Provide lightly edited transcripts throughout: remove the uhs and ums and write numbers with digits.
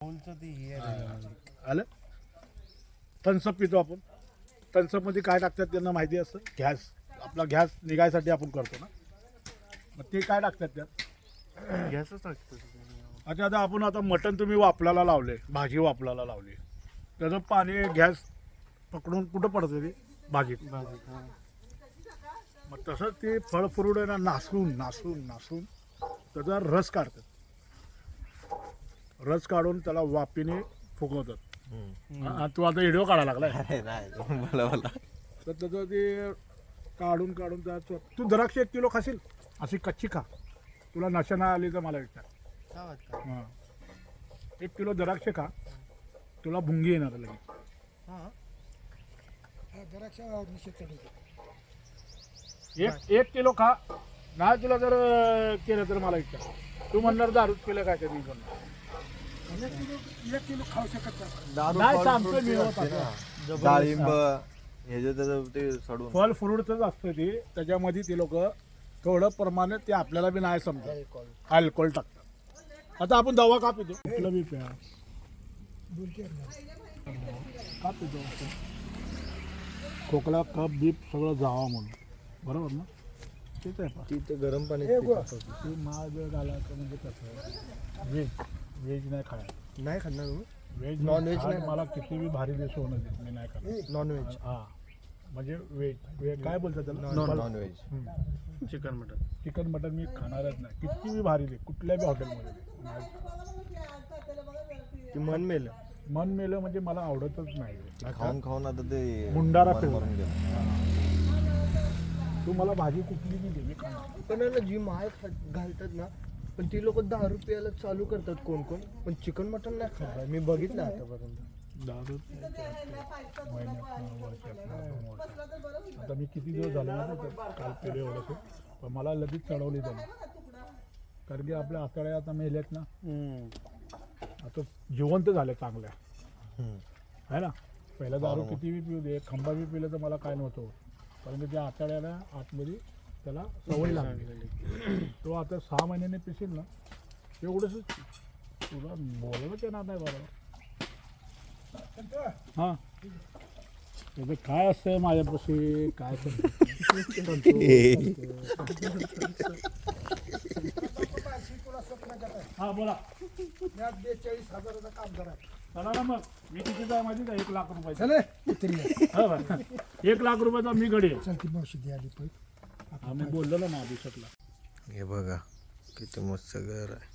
आलं थम्सअप पितो आपण. थम्सअपमध्ये काय टाकतात त्यांना माहिती असतं. गॅस आपला गॅस निघायसाठी आपण करतो ना, मग ते काय टाकतात त्यात? गॅसच टाकतो. अच्छा आता आपण आता मटण तुम्ही वापरायला लावले, भाजी वापरायला लावली, त्याचं पाणी गॅस पकडून कुठं पडतं ते भाजीत. मग तसंच ते फळ फ्रूट आहे ना, नासून नासून नासून त्याचा रस काढतात. रस काढून त्याला वाफेने फुगवतात. तू आता व्हिडिओ काढायला लागलाय तर त्याचं ते काढून काढून त्याचं तू द्राक्ष 1 किलो खाशील अशी कच्ची खा. तुला नशा नाही आली तर मला विचार. हां 1 किलो द्राक्ष खा, तुला भुंगी येणार लगेच. एक किलो खा, नाही तुला जर केलं तर मला विचार. तू म्हणणार दारूच केलं काय कधी पण. 1 किलो खाऊ शकत नाही सांगतो मी होत आता. डाळिंब हे जे त्याचं ते सोडून फल फ्रूटच असतं ते, त्याच्यामध्ये ते लोक थोडं प्रमाणात ते आपल्याला बी नाही समजत अल्कोहोल टाकतात. आता आपण दवा का पितो? कुठलं बी प्या का पितो? खोकला कप बीप सगळं जावा म्हणून, बरोबर ना? तेच आहे. तिथे गरम पाणी ते माळ घालायचं म्हणजे कसं व्हेज नाही खायचं. नाही खाणार व्हेज नॉनव्हेज नाही. मला किती बी भारी देश होणं देत मी नाही खाणार नॉनव्हेज. हां म्हणजे व्हेज काय बोलतात त्याला? Non veg chicken mutton. Chicken mutton मी खाणारच नाही. किती बी भारी दे कुठल्या बी हॉटेलमध्ये नाही. ते मन मेलं मन मेलं म्हणजे मला आवडतच नाही. खाऊन खाऊन आता ते मुंडारा मन फिरवून भरून गेलं. तू मला भाजी कुठली बी दे मी खाणार. पण आहे ना जी माळ घालतात ना, पण ती लोक दारू प्यायला चालू करतात कोण कोण, पण चिकन मटन नाही खात. मी बघितलं आतापर्यंत. दारू महिन्यात वर्षात 2 वर्षात. आता मी किती दिवस झाले ना तर काल पेले एवढंच, पण मला लगेच चढवली त्यांनी. कारण की आपल्या आतड्या आता मेल्यात ना, आता जिवंत झाले चांगल्या आहे ना. पहिला दारू किती बी पिऊ दे, खंबा बी पिलं तर मला काय नव्हतं होत. कारण की त्या आतड्याला आतमध्ये त्याला सवय लागली. तो आता 6 महिन्याने पिशील ना एवढंच. तुला बोलवलं येणार नाही बरोबर. हां त्याचं काय असतंय माझ्यापाशी काय हां बोला. 42,000चं काम करा. चला ना मग. मी कितीचा आहे माहिती का? 1 लाख रुपयाचा. हो 1 लाख रुपयाचा मी गडी आहे. चलती मावशी द्या आली पण आम्ही बोललो ना अभिषेकला. हे बघा किती मस्त घर आहे.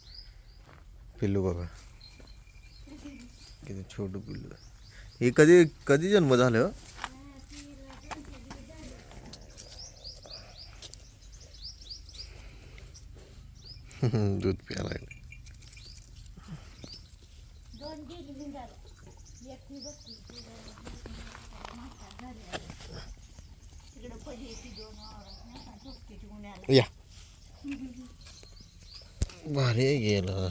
पिल्लू बघा किती छोटं पिल्लू आहे. हे कधी कधी जन्म झालं? दूध प्यायला लागलं. या भारी गेलं.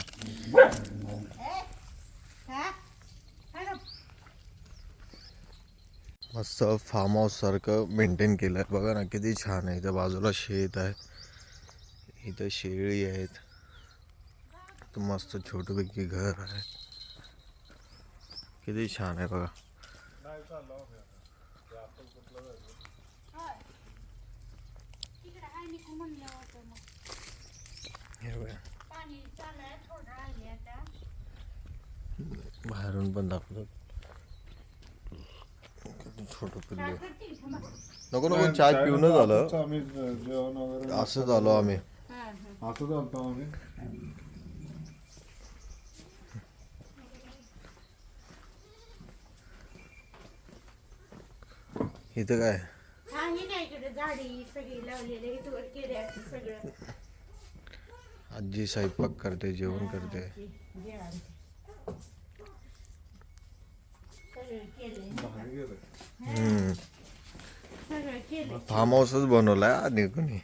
मस्त फार्म हाऊस सारखं मेंटेन केलं आहे. बघा ना किती छान आहे. इथं बाजूला शेत आहे, इथं शेळी आहेत. इथं मस्त छोटंपैकी घर आहे. किती छान आहे बघा. हे बघा बाहेरून पण दाखवतात. छोटं पिल्लू. नको नको चाय पिऊन झालं असं झालो आम्ही. इथं काय आजी स्वयंपाक करते, जेवण करते. फार्म हाऊसच बनवलाय आणि कोणी.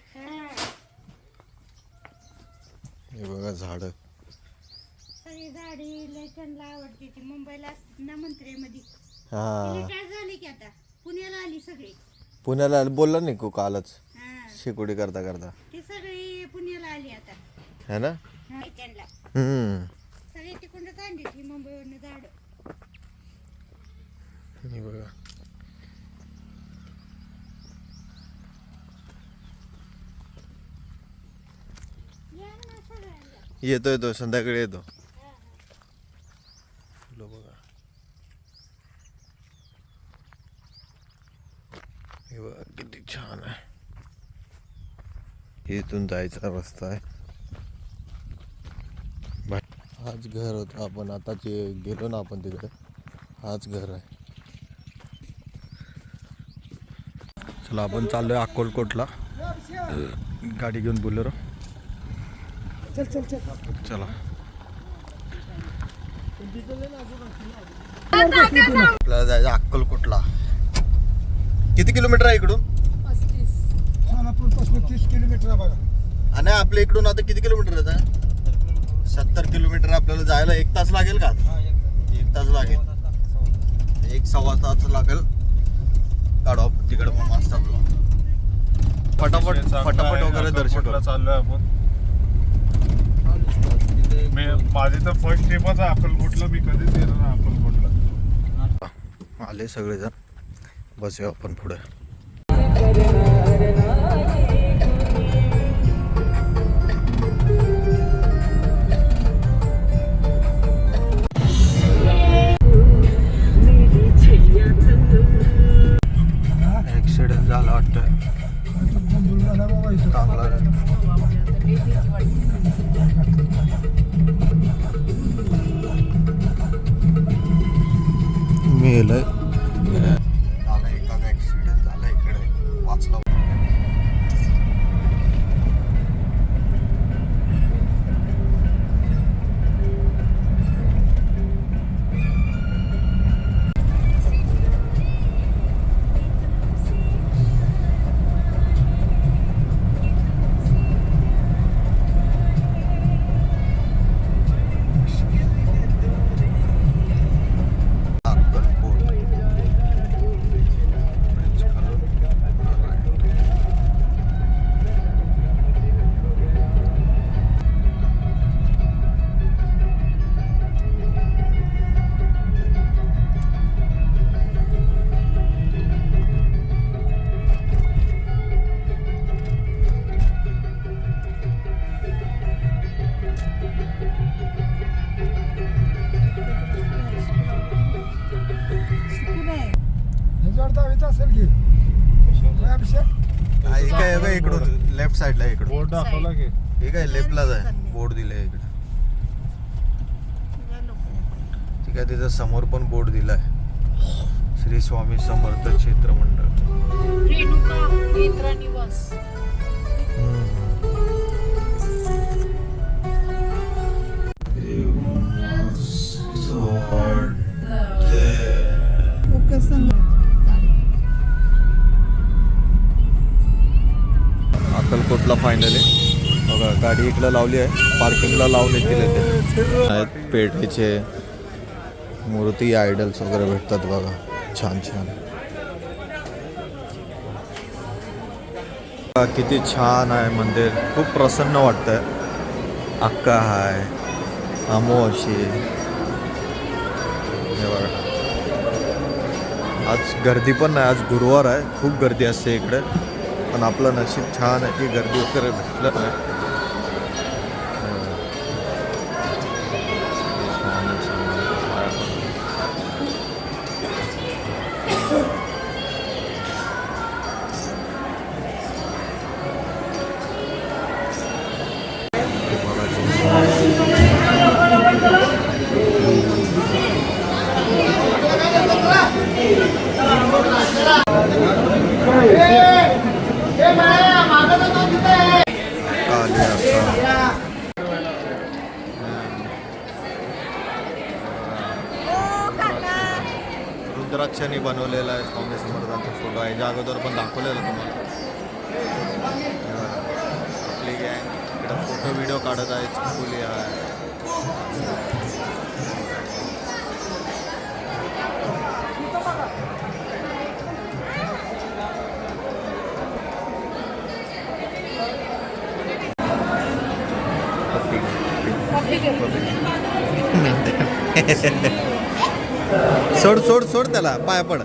हे बघा झाड. सगळी झाडी लय त्यांना आवडते. ती मुंबईला असतात ना मंत्र्यामध्ये. हा रिटायर झाली की आता पुण्याला आली सगळी. पुण्याला बोलला नाही को कालच हा शेकोटी करता करता ती सगळी पुण्याला आली आता. है ना. त्यांना हम्म सगळी सगळी तिकडूनच आणली ती मुंबईवरनं झाड. हे बघा या ना सगळ्यांना. येतो संध्याकाळी येतो. फुलं बघा हे बघा किती छान आहे. इथून जायचा रस्ता आहे. हाच घर होतं. आपण आता जे गेलो ना आपण तिकडे हाच घर आहे. चला आपण चाललोय अक्कलकोटला गाडी घेऊन बोलेरो. चल चल चल. चला आपल्याला जायचं अक्कलकोटला. किती किलोमीटर आहे इकडून? सोलापूर पासून 30 किलोमीटर आहे बघा. आणि आपल्या इकडून आता किती किलोमीटर येत आहे? 70 किलोमीटर. आपल्याला जायला 1 तास लागेल का? 1 तास लागेल. 1-1.25 तास लागेल. काढू आपण तिकडे पण मस्त आपलं फटाफट वगैरे दर्शन करू. चाललोय आपण. माझी तर फर्स्ट ट्रिपच आहे अक्कलकोटला. मी कधीच गेलो ना अक्कलकोटला. आले सगळेजण. बसूया आपण पुढे. ऍक्सिडेंट झाला वाटतं. चांगला मेलय. झाला एका ऍक्सिडेंट झाला इकडे. वाचला. ह्याच्यावर दावायचं असेल की काय अभिषेक? काय आहे इकडून लेफ्ट साईडला इकडून. बोर्ड दाखवला की हे काय लेफ्टलाच आहे. बोर्ड दिलंय इकडे. ठीक आहे. तिथं समोर पण बोर्ड दिलाय. श्री स्वामी समर्थ क्षेत्र मंडळ. रेणुका नेत्रा निवास. अक्कलकोटला फायनली बघा गाडी इकडं लावली आहे. पार्किंगला लावून येतील ते आहेत. पेढेचे मूर्ती आयडल्स वगैरे भेटतात बघा. छान छान. किती छान आहे मंदिर. खूप प्रसन्न वाटतंय. अक्का आहे अमावशी. हे बघा आज गर्दी पण नाही. आज गुरुवार आहे. खूप गर्दी असते इकडे. पण आपलं नशीब छान आहे की गर्दी वगैरे भेटलं नाही. रुद्राक्षाने बनवलेला आहे स्वामी समर्थांचा फोटो आहे. ज्या अगोदर पण दाखवलेला तुम्हाला. आपली गँग इकडं फोटो व्हिडिओ काढत आहे. चिखोली आहे. सोड सोड सोड त्याला पाया पड.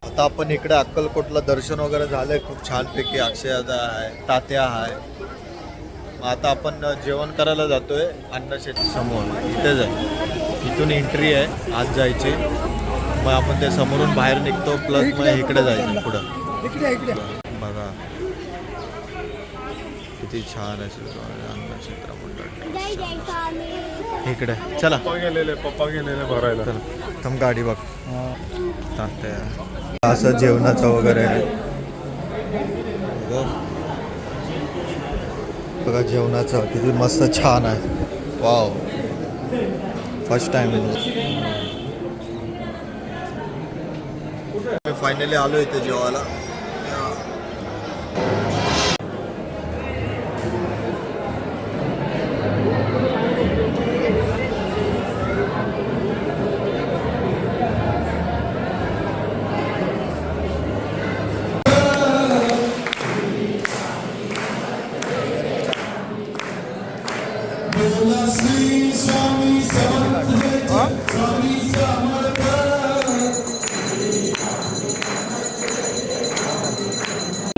आता आपण इकडे अक्कलकोटला दर्शन वगैरे झालंय खूप छानपैकी. अक्षयदा आहे, तात्या आहे. मग आता आपण जेवण करायला जातोय अन्नशेत समोर, इथेच आहे. इथून एंट्री आहे आज जायची. मग आपण ते समोरून बाहेर निघतो प्लस मग इकडे जायचं पुढं. बघा किती छान आहे अन्नक्षेत्र मंडळ इकडे. चला पप्पा गेलेले भरायला. चला थांब गाडी बघ. तात्या असं जेवणाचं वगैरे आहे बघा. जेवणाचं किती मस्त छान आहे. वाव फर्स्ट टाइम फायनली आलो इथे जेवायला.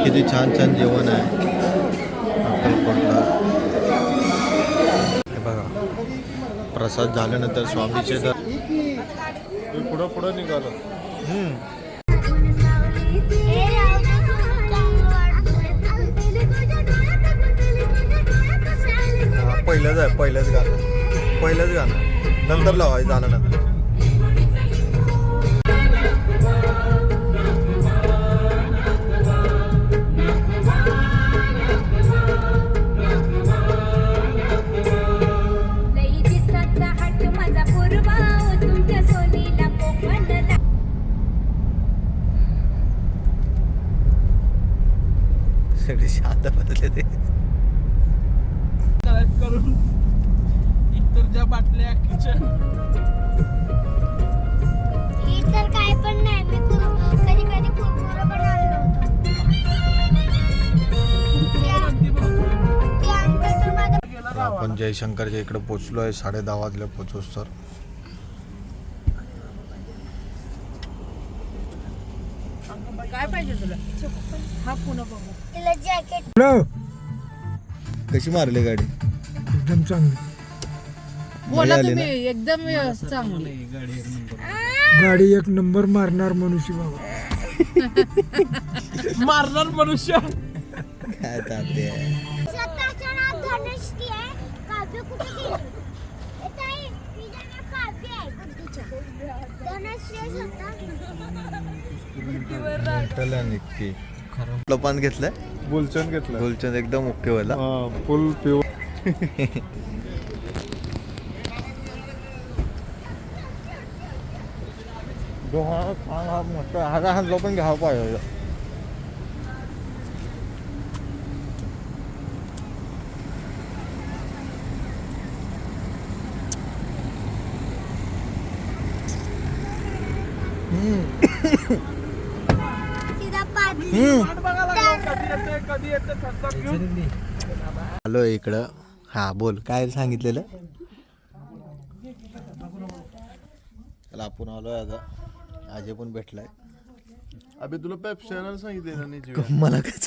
किती छान छान जेवण आहे अक्कलकोटला. हे बघा प्रसाद झाल्यानंतर स्वामीचे तर पुढं पुढं निघालो. पहिलंच आहे, पहिलंच गाणं नंतर लावायचं झाल्यानंतर. सगळे शांत बसले ते. करून इतर ज्या बाटल्या किचन इतर काय पण नाही. मी कधी कधी कुरकुरे पण आणलं होतं. आपण जयशंकरच्या इकडे पोचलो आहे. 10:30 वाजले पोचोस तर. काय पाहिजे तुला? हा पुन्हा बघू. तिला जॅकेट. हॅलो, कशी मारली गाडी? एकदम चांगली बोला आली तुम्ही एकदम चांगली. गाडी. एक नंबर मारणार मनुष्य बाबा. मारणार मनुष्य. काय तात्या स्वतःचं नाव धनुष्टी आहे. काव्य कुठे गेली? ए ताई, तिचं नाव काव्य आहे गुड्डीचं. धनुष्टी स्वतः. निघते. लपान घेतलंय. गुलचंद घेतलं. गुलचंद एकदम ओके वाला. फुल पिव. हा पण घ्यावा पाहिजे. तिला पाणी. कधी येते थरथर घेऊन. आलो इकडं. हा बोल काय सांगितलेलं. चला आपण आलोय आता. अजय पण भेटलाय. अबे तुला पेप्सी आणायला सांगितले ना. मला काय